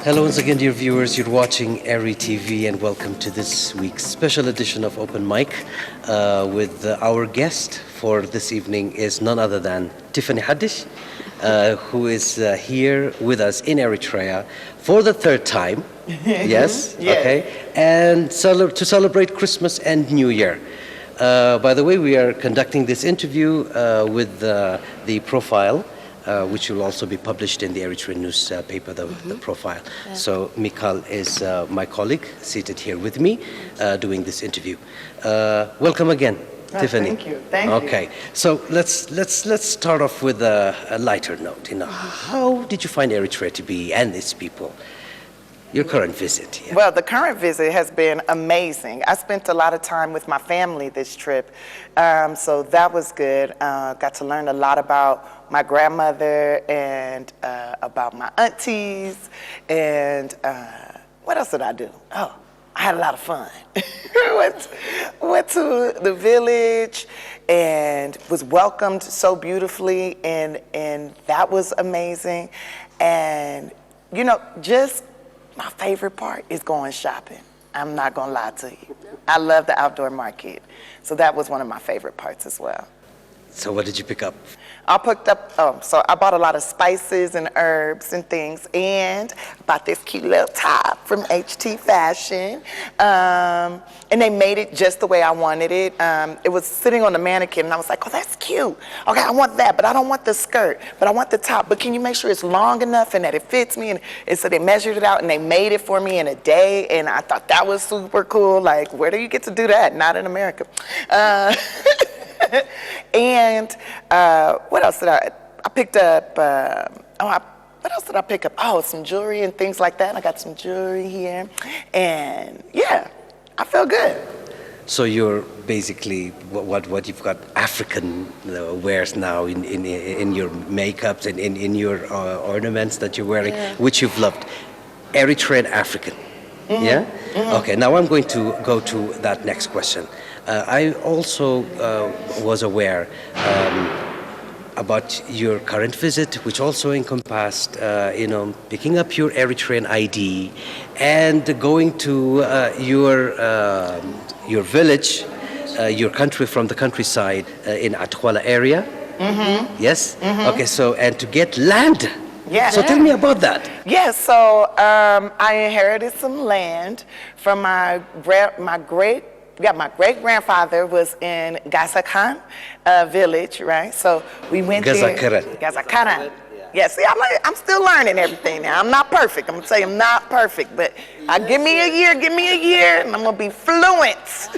Hello once again, dear viewers. You're watching Eri-TV, and welcome to this week's special edition of Open Mic. With our guest for this evening is none other than Tiffany Haddish, who is here with us in Eritrea for the third time. Yes? Yes. Okay. And to celebrate Christmas and New Year. By the way, we are conducting this interview with the profile, which will also be published in the Eritrean newspaper, the profile. Yeah. So Mikal is my colleague, seated here with me, doing this interview. Welcome again, Tiffany. Thank you. Thank you. Okay, so let's start off with a lighter note. How did you find Eritrea to be and its people? Your current visit. Yeah. Well, the current visit has been amazing. I spent a lot of time with my family this trip, so that was good. Got to learn a lot about my grandmother and about my aunties, and what else did I do? Oh, I had a lot of fun. went to the village and was welcomed so beautifully, and that was amazing. And just my favorite part is going shopping. I'm not gonna lie to you. I love the outdoor market. So that was one of my favorite parts as well. So what did you pick up? I picked up, so I bought a lot of spices and herbs and things, and bought this cute little top from HT Fashion. And they made it just the way I wanted it. It was sitting on the mannequin, and I was like, oh, that's cute. Okay, I want that, but I don't want the skirt, but I want the top. But can you make sure it's long enough and that it fits me? And so they measured it out, and they made it for me in a day, and I thought that was super cool. Like, where do you get to do that? Not in America. And what else did I picked up? What else did I pick up? Oh, some jewelry and things like that. I got some jewelry here, and yeah, I feel good. So you're basically what you've got African wears now in your makeups and in your ornaments that you're wearing, which you've loved. Eritrean African. Yeah? Okay, now I'm going to go to that next question. I also was aware about your current visit, which also encompassed, picking up your Eritrean ID and going to your village, your country from the countryside in Atwala area. Yes? Okay, so, and to get land. Yeah. So tell me about that. Yeah, so I inherited some land from my great-grandfather was in Gazakhan village, right? So we went there. Gazakhan. Yeah, see, I'm still learning everything now. I'm not perfect. I'm gonna say I'm not perfect, but give me a year, and I'm gonna be fluent.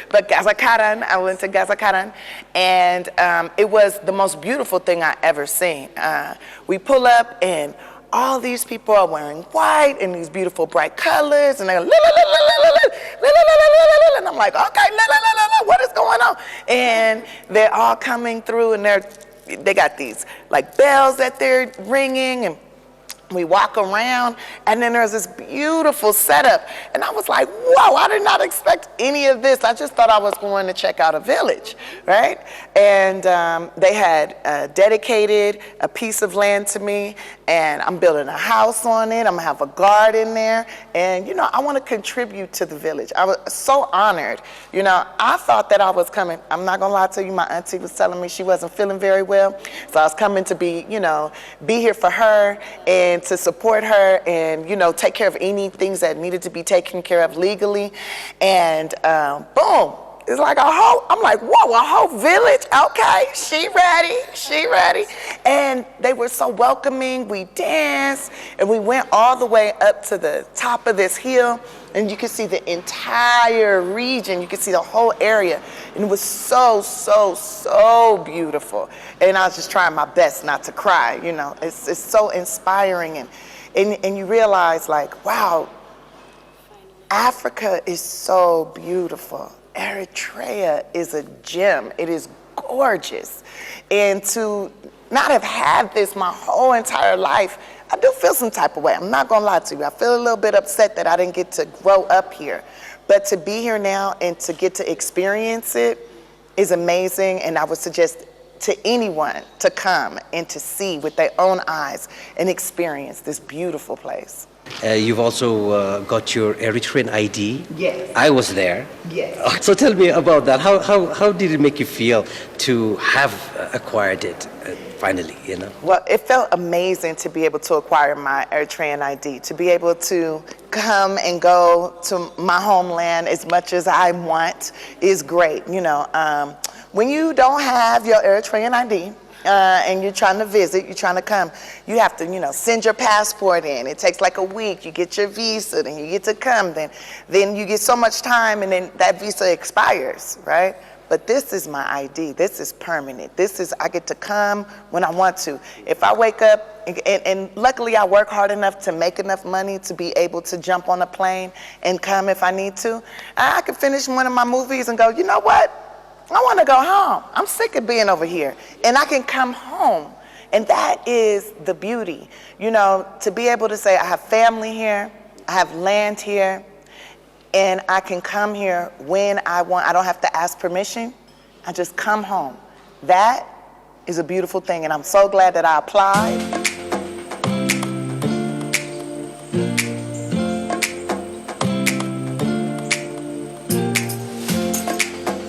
But Gazakhan, I went to Gazakhan, and it was the most beautiful thing I ever seen. We pull up, and all these people are wearing white and these beautiful bright colors, and they're and I'm like, okay, what is going on? And they're all coming through, and they got these like bells that they're ringing, and we walk around, and then there's this beautiful setup, and I was like, whoa, I did not expect any of this. I just thought I was going to check out a village, right? And they had dedicated a piece of land to me, and I'm building a house on it. I'm gonna have a garden there, and I want to contribute to the village. I was so honored. I thought that I was coming. I'm not gonna lie to you. My auntie was telling me she wasn't feeling very well, so I was coming to be here for her and to support her and take care of any things that needed to be taken care of legally. And boom, it's like I'm like, whoa, a whole village. Okay, she ready. And they were so welcoming. We danced, and we went all the way up to the top of this hill, and you could see the entire region. You could see the whole area, and it was so beautiful. And I was just trying my best not to cry. It's so inspiring, and you realize, like, wow, Africa is so beautiful. Eritrea is a gem. It is gorgeous. And to not have had this my whole entire life, I do feel some type of way. I'm not gonna lie to you. I feel a little bit upset that I didn't get to grow up here. But to be here now and to get to experience it is amazing. And I would suggest to anyone to come and to see with their own eyes and experience this beautiful place. You've also got your Eritrean ID. Yes. I was there. Yes. So tell me about that. How did it make you feel to have acquired it finally, you know? Well, it felt amazing to be able to acquire my Eritrean ID, to be able to come and go to my homeland as much as I want is great. You know, when you don't have your Eritrean ID, and you're trying to visit, you're trying to come, you have to, you know, send your passport in. It takes like a week. You get your visa, then you get to come. Then you get so much time, and then that visa expires, right? But this is my ID. This is permanent. This is, I get to come when I want to. If I wake up, and luckily I work hard enough to make enough money to be able to jump on a plane and come if I need to, I can finish one of my movies and go, you know what? I want to go home. I'm sick of being over here. And I can come home. And that is the beauty. You know, to be able to say, I have family here, I have land here, and I can come here when I want. I don't have to ask permission. I just come home. That is a beautiful thing. And I'm so glad that I applied.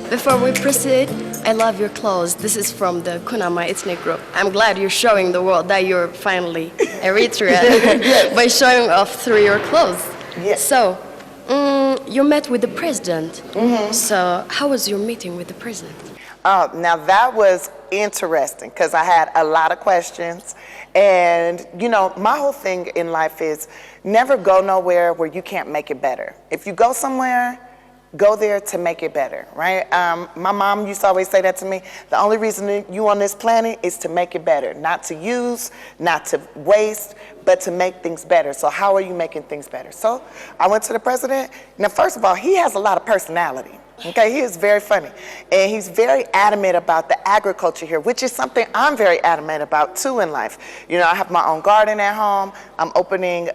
Before we proceed, I love your clothes. This is from the Kunama ethnic group. I'm glad you're showing the world that you're finally Eritrean by showing off through your clothes. Yes. So, you met with the president. So, how was your meeting with the president? Oh, now that was interesting because I had a lot of questions. And, you know, my whole thing in life is never go nowhere where you can't make it better. If you go somewhere, go there to make it better, right? My mom used to always say that to me. The only reason that you on this planet is to make it better, not to use, not to waste, but to make things better. So how are you making things better? So I went to the president. Now, first of all, he has a lot of personality. Okay, he is very funny. And he's very adamant about the agriculture here, which is something I'm very adamant about too in life. You know, I have my own garden at home. I'm opening,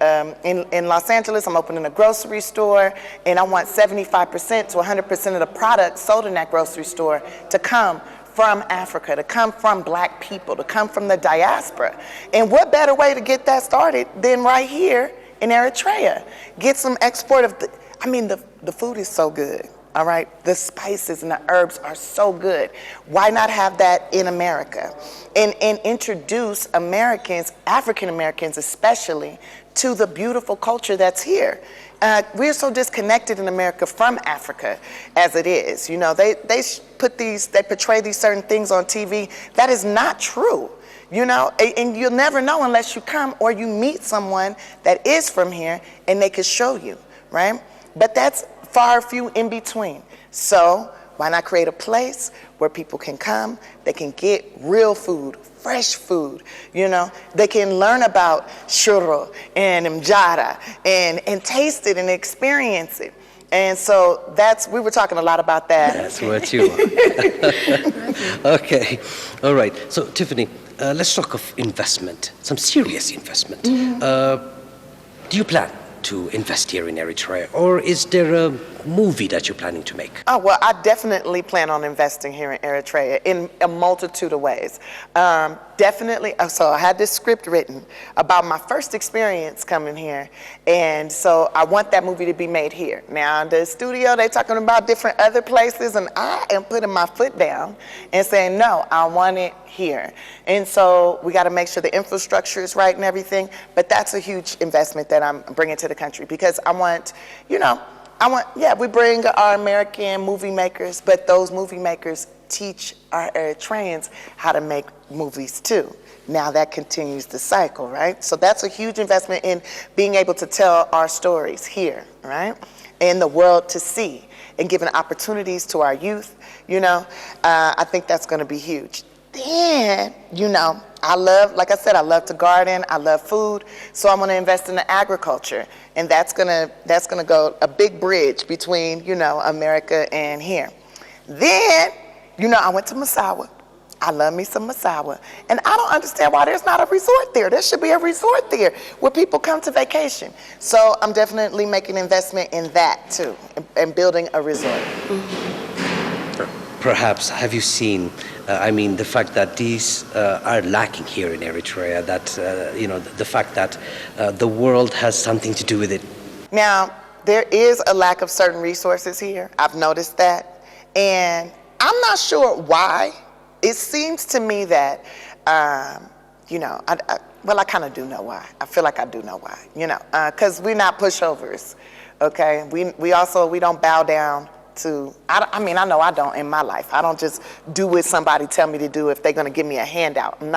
in Los Angeles, I'm opening a grocery store, and I want 75% to 100% of the products sold in that grocery store to come from Africa, to come from black people, to come from the diaspora. And what better way to get that started than right here in Eritrea? Get some export of the food is so good. All right, the spices and the herbs are so good. Why not have that in America? And introduce Americans, African Americans especially, to the beautiful culture that's here. We're so disconnected in America from Africa as it is. You know, they portray these certain things on TV. That is not true. You know, and you'll never know unless you come or you meet someone that is from here and they can show you, right? But that's far few in between. So why not create a place where people can come, they can get real food, fresh food, you know, they can learn about shuro and mjara and taste it and experience it. And so we were talking a lot about that. That's what you are. Okay, all right. So Tiffany, let's talk of investment, some serious investment. Do you plan to invest here in Eritrea, or is there a movie that you're planning to make? Oh, well, I definitely plan on investing here in Eritrea in a multitude of ways. Definitely, so I had this script written about my first experience coming here, and so I want that movie to be made here. Now, the studio, they're talking about different other places, and I am putting my foot down and saying, no, I want it here. And so we got to make sure the infrastructure is right and everything, but that's a huge investment that I'm bringing to the country because I want, we bring our American movie makers, but those movie makers teach our Eritreans how to make movies too. Now that continues the cycle, right? So that's a huge investment in being able to tell our stories here, right? And the world to see and giving opportunities to our youth, I think that's going to be huge. Then, I love to garden, I love food, so I'm gonna invest in the agriculture, and that's gonna go a big bridge between, America and here. Then, I went to Masawa. I love me some Masawa, and I don't understand why there's not a resort there. There should be a resort there where people come to vacation. So I'm definitely making investment in that too, and building a resort. perhaps have you seen, I mean, the fact that these are lacking here in Eritrea, that, you know, the fact that the world has something to do with it? Now, there is a lack of certain resources here. I've noticed that. And I'm not sure why. It seems to me that, you know, well, I kind of do know why. I feel like I do know why, you know, because we're not pushovers, okay? We don't bow down to, I mean, I know I don't in my life. I don't just do what somebody tell me to do if they're going to give me a handout. I'm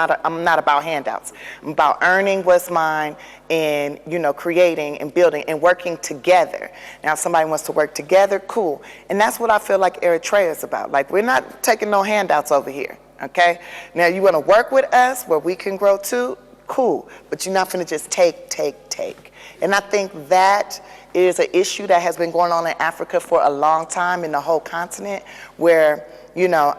not about handouts. I'm about earning what's mine and, you know, creating and building and working together. Now, if somebody wants to work together, cool. And that's what I feel like Eritrea is about. Like, we're not taking no handouts over here, okay? Now, you want to work with us where we can grow too, cool. But you're not going to just take. And I think that is an issue that has been going on in Africa for a long time, in the whole continent, where, you know,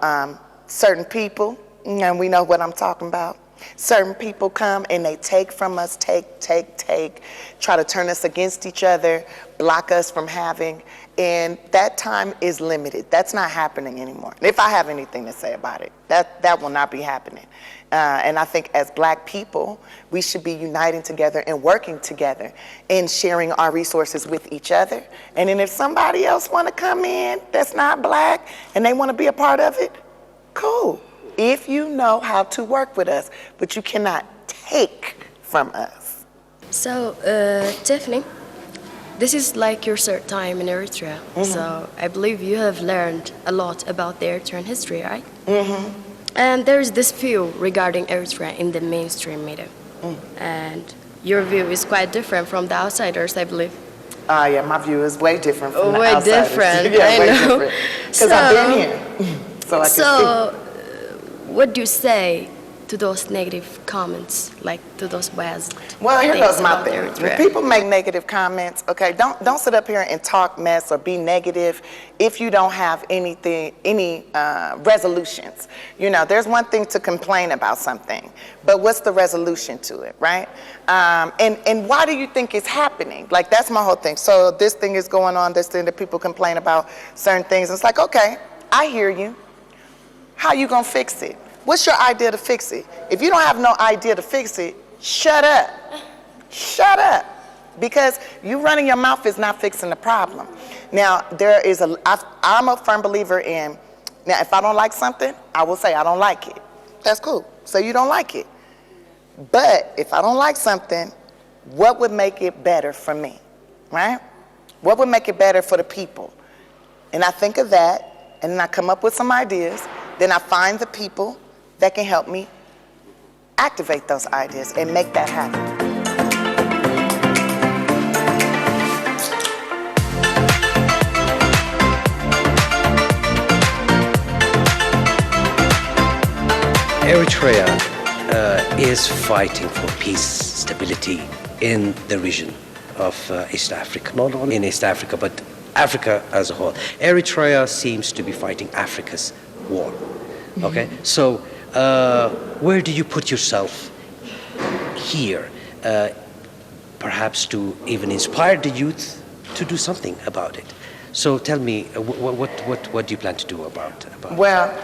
certain people, and we know what I'm talking about, certain people come and they take from us, take, try to turn us against each other, block us from having, and that time is limited. That's not happening anymore. If I have anything to say about it, that will not be happening. And I think as Black people, we should be uniting together and working together and sharing our resources with each other. And then if somebody else want to come in that's not Black and they want to be a part of it, cool. If you know how to work with us, but you cannot take from us. So, Tiffany, this is like your third time in Eritrea. So I believe you have learned a lot about the Eritrean history, right? And there's this view regarding Eritrea in the mainstream media. And your view is quite different from the outsiders, I believe. Yeah, my view is way different from the way outsiders. different, Yeah, I way know. different. Because I've been here, so I can So, what do you say to those negative comments, like to those bad Well, here things goes my about thing. Eritrea? When people make negative comments, okay, don't sit up here and talk mess or be negative if you don't have any resolutions. You know, there's one thing to complain about something, but what's the resolution to it, right? And why do you think it's happening? Like, that's my whole thing. So this thing is going on, this thing that people complain about, certain things. It's like, okay, I hear you. How you gonna fix it? What's your idea to fix it? If you don't have no idea to fix it, shut up. Shut up. Because you running your mouth is not fixing the problem. Now, I'm a firm believer in, now if I don't like something, I will say I don't like it. That's cool. So you don't like it. But if I don't like something, what would make it better for me, right? What would make it better for the people? And I think of that, and then I come up with some ideas, then I find the people that can help me activate those ideas and make that happen. Eritrea is fighting for peace, stability in the region of East Africa. Not only in East Africa, but Africa as a whole. Eritrea seems to be fighting Africa's war. Okay, so where do you put yourself here, perhaps to even inspire the youth to do something about it? So tell me, what do you plan to do about it? Well,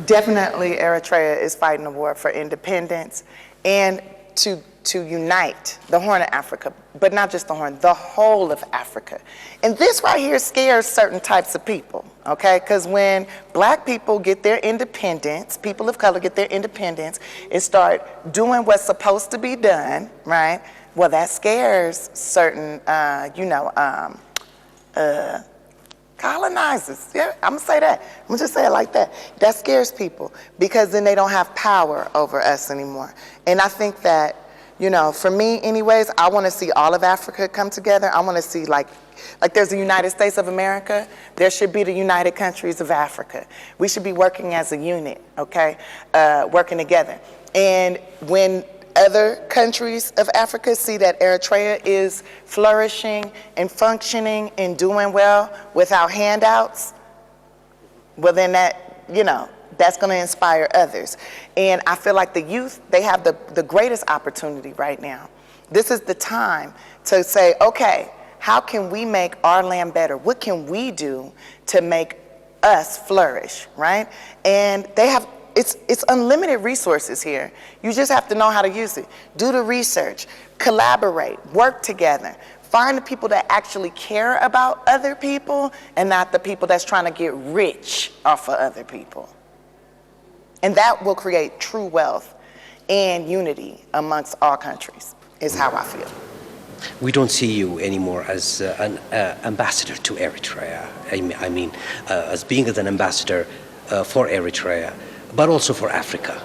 definitely Eritrea is fighting a war for independence and to unite the Horn of Africa, but not just the Horn, the whole of Africa. And this right here scares certain types of people, okay? Because when Black people get their independence, people of color get their independence and start doing what's supposed to be done, right? Well, that scares certain, colonizers. Yeah, I'm gonna say that. I'm gonna just say it like that. That scares people because then they don't have power over us anymore. And I think that, you know, for me anyways, I wanna see all of Africa come together. I wanna see like there's the United States of America, there should be the United Countries of Africa. We should be working as a unit, okay? Working together. And when other countries of Africa see that Eritrea is flourishing and functioning and doing well without handouts, well then that, you know, that's going to inspire others. And I feel like the youth, they have the greatest opportunity right now. This is the time to say, okay, how can we make our land better? What can we do to make us flourish, right? And they have, it's unlimited resources here. You just have to know how to use it. Do the research, collaborate, work together. Find the people that actually care about other people and not the people that's trying to get rich off of other people. And that will create true wealth and unity amongst all countries, is how I feel. We don't see you anymore as an ambassador to Eritrea. I mean, as being as an ambassador for Eritrea, but also for Africa.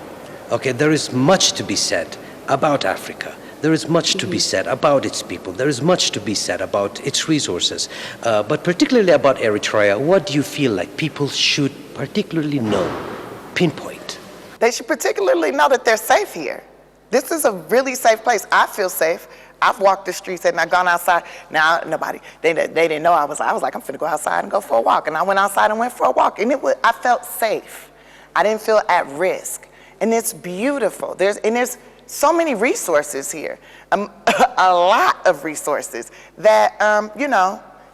Okay, there is much to be said about Africa. There is much to be said about its people. There is much to be said about its resources. But particularly about Eritrea, what do you feel like people should particularly know, pinpoint? They should particularly know that they're safe here. This is a really safe place. I feel safe. I've walked the streets and I've gone outside. Now, nobody, they didn't know I was like, I'm finna go outside and go for a walk. And I went outside and went for a walk. And I felt safe. I didn't feel at risk. And it's beautiful. There's so many resources here, a lot of resources that,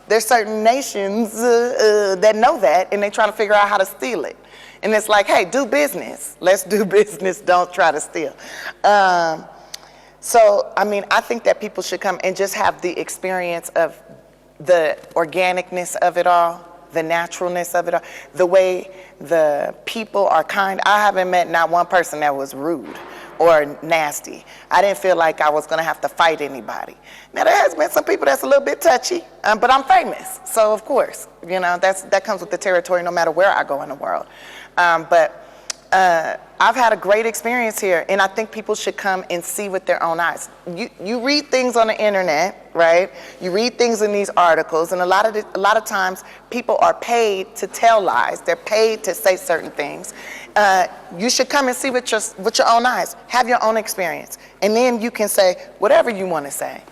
there's certain nations that know that and they try to figure out how to steal it. And it's like, hey, do business. Let's do business. Don't try to steal. So, I mean, I think that people should come and just have the experience of the organicness of it all, the naturalness of it all, the way the people are kind. I haven't met not one person that was rude or nasty. I didn't feel like I was gonna have to fight anybody. Now there has been some people that's a little bit touchy, but I'm famous. So of course, that comes with the territory no matter where I go in the world. I've had a great experience here, and I think people should come and see with their own eyes. You read things on the internet, right? You read things in these articles, and a lot of times people are paid to tell lies. They're paid to say certain things. You should come and see with your own eyes. Have your own experience, and then you can say whatever you want to say.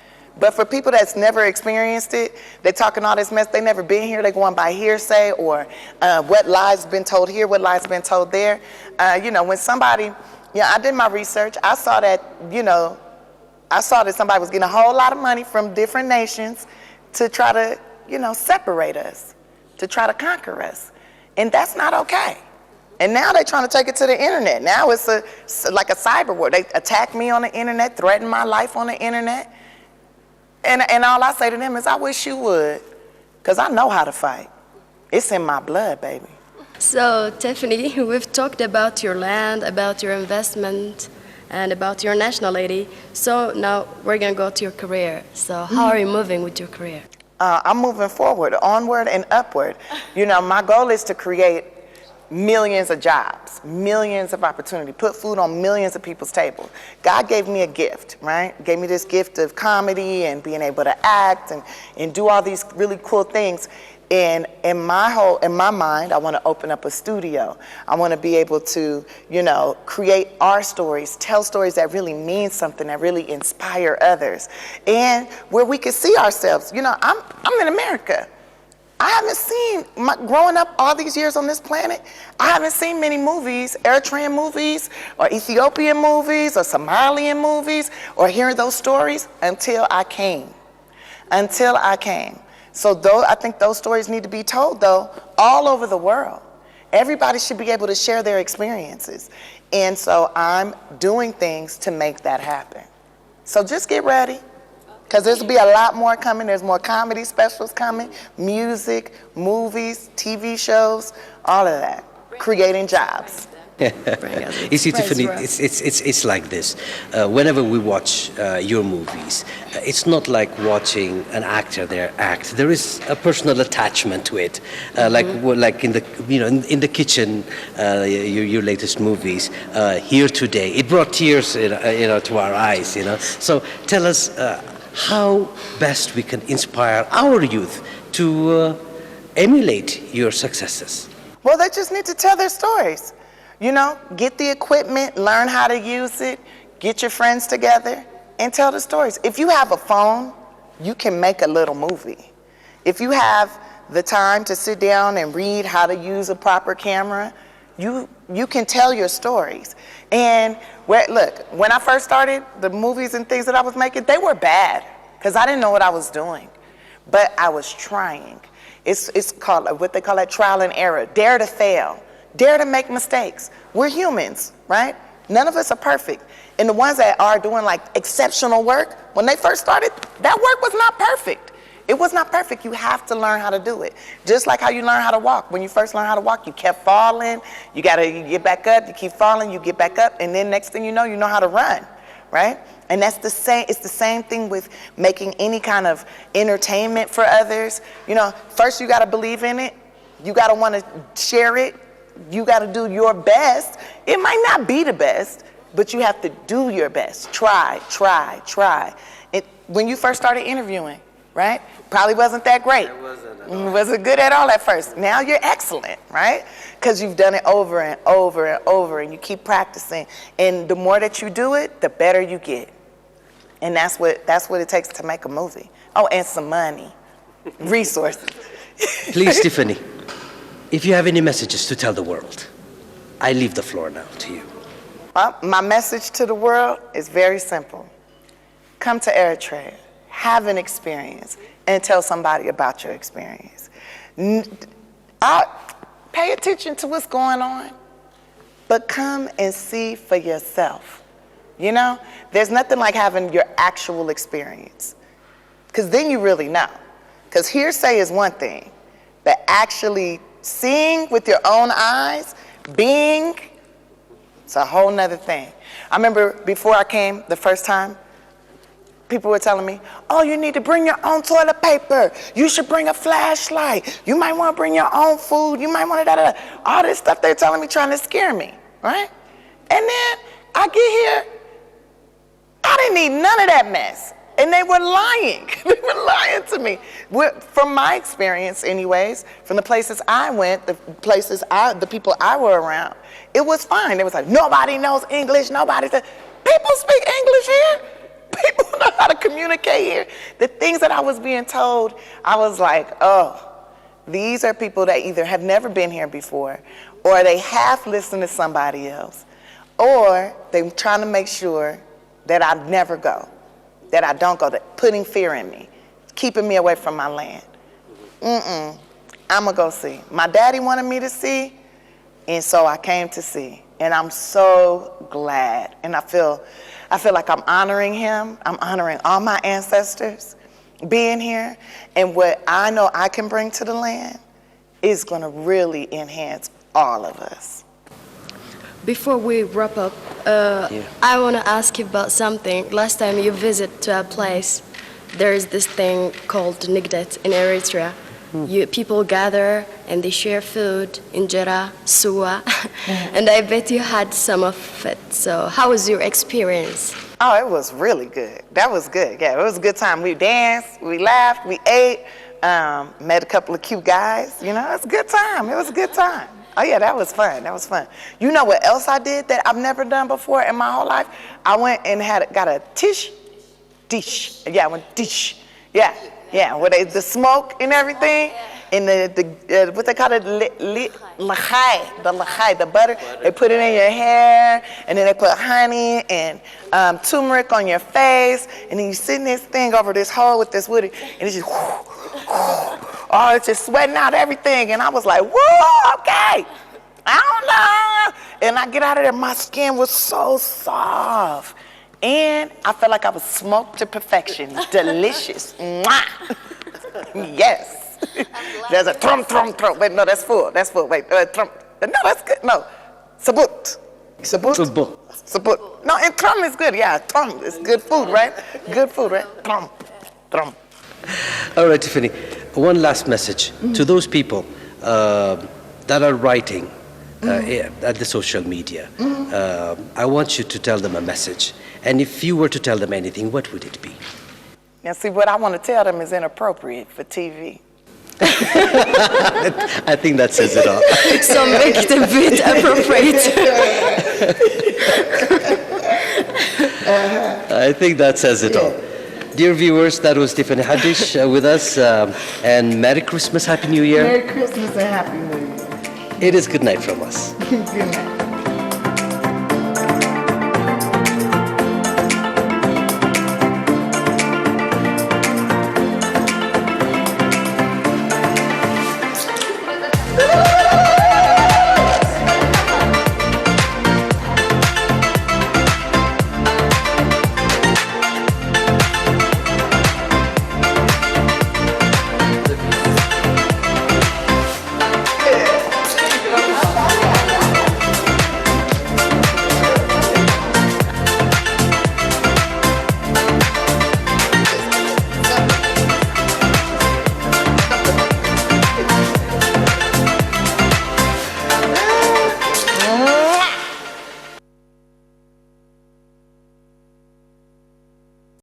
But for people that's never experienced it, they're talking all this mess, they never been here, they're going by hearsay or what lies been told here, what lies been told there. When somebody, I did my research, I saw that somebody was getting a whole lot of money from different nations to try to, separate us, to try to conquer us. And that's not okay. And now they're trying to take it to the internet. Now it's like a cyber war. They attack me on the internet, threaten my life on the internet. And all I say to them is, I wish you would, because I know how to fight. It's in my blood, baby. So, Tiffany, we've talked about your land, about your investment, and about your nationality. So now we're going to go to your career. So how are you moving with your career? I'm moving forward, onward and upward. My goal is to create millions of jobs, millions of opportunity, put food on millions of people's tables. God gave me a gift, right? Gave me this gift of comedy and being able to act and do all these really cool things. And in my mind, I want to open up a studio. I want to be able to, create our stories, tell stories that really mean something, that really inspire others, and where we can see ourselves. I'm in America. I haven't seen, growing up all these years on this planet, I haven't seen many movies, Eritrean movies, or Ethiopian movies, or Somalian movies, or hearing those stories until I came. So I think those stories need to be told, though, all over the world. Everybody should be able to share their experiences. And so I'm doing things to make that happen. So just get ready. Because there's be a lot more coming. There's more comedy specials coming, music, movies, TV shows, all of that. Creating jobs. You see, Tiffany, it's like this. Whenever we watch your movies, it's not like watching an actor there act. There is a personal attachment to it, like in the kitchen, your latest movies. Here Today, it brought tears, to our eyes. So tell us how best we can inspire our youth to emulate your successes. Well, they just need to tell their stories. Get the equipment, learn how to use it, get your friends together, and tell the stories. If you have a phone, you can make a little movie. If you have the time to sit down and read how to use a proper camera, you can tell your stories. And look, when I first started, the movies and things that I was making, they were bad, because I didn't know what I was doing. But I was trying. It's called what they call that trial and error. Dare to fail. Dare to make mistakes. We're humans, right? None of us are perfect. And the ones that are doing like exceptional work, when they first started, that work was not perfect. It was not perfect. You have to learn how to do it. Just like how you learn how to walk. When you first learn how to walk, you kept falling. You get back up. You keep falling. You get back up. And then next thing you know how to run, right? And that's the same. It's the same thing with making any kind of entertainment for others. You know, first you got to believe in it. You got to want to share it. You got to do your best. It might not be the best, but you have to do your best. Try. When you first started interviewing, right? Probably wasn't that great. It wasn't good at all at first. Now you're excellent, right? Because you've done it over and over and over, and you keep practicing. And the more that you do it, the better you get. And that's what it takes to make a movie. Oh, and some money, resources. Please, Tiffany, if you have any messages to tell the world, I leave the floor now to you. Well, my message to the world is very simple. Come to Eritrea, have an experience, and tell somebody about your experience. Pay attention to what's going on, but come and see for yourself. You know, there's nothing like having your actual experience, because then you really know. Because hearsay is one thing, but actually seeing with your own eyes, it's a whole nother thing. I remember before I came the first time, people were telling me, oh, you need to bring your own toilet paper. You should bring a flashlight. You might want to bring your own food. You might want to all this stuff they're telling me, trying to scare me, right? And then I get here, I didn't need none of that mess. And they were lying. They were lying to me. From my experience anyways, from the places I went, the people I were around, it was fine. They was like, nobody knows English, people speak English here. People know how to communicate here. The things that I was being told, I was like, oh, these are people that either have never been here before, or they half listen to somebody else, or they're trying to make sure that I never go, that I don't go, putting fear in me, keeping me away from my land. I'm gonna go see. My daddy wanted me to see, and so I came to see. And I'm so glad, and I feel like I'm honoring him. I'm honoring all my ancestors being here, and what I know I can bring to the land is gonna really enhance all of us. Before we wrap up, I want to ask you about something. Last time you visit to a place, there is this thing called Negdec in Eritrea. People gather and they share food, injera, suwa, and I bet you had some of it. So how was your experience? Oh, it was really good. That was good. Yeah, it was a good time. We danced, we laughed, we ate, met a couple of cute guys. You know, it was a good time. It was a good time. Oh yeah, that was fun. That was fun. You know what else I did that I've never done before in my whole life? I went and got a dish. Yeah, I went dish. Yeah, with the smoke and everything, and the what they call it, the butter. They put it in your hair, and then they put honey and turmeric on your face, and then you sit in this thing over this hole with this wood, and it's just. Oh, it's just sweating out everything. And I was like, whoa, okay. I don't know. And I get out of there, my skin was so soft. And I felt like I was smoked to perfection. Delicious. Mwah. Yes. There's a thrum. Wait, no, that's full. Wait, thrum. No, that's good. No. Sabut. No, and thrum is good. Yeah, thrum is good food, right? Good food, right? Thrum. All right, Tiffany, one last message to those people that are writing at the social media. I want you to tell them a message. And if you were to tell them anything, what would it be? Now, see, what I want to tell them is inappropriate for TV. I think that says it all. So make it a bit appropriate. I think that says it all. Dear viewers, that was Tiffany Haddish with us, and Merry Christmas, Happy New Year. Merry Christmas and Happy New Year. It is good night from us. Good night.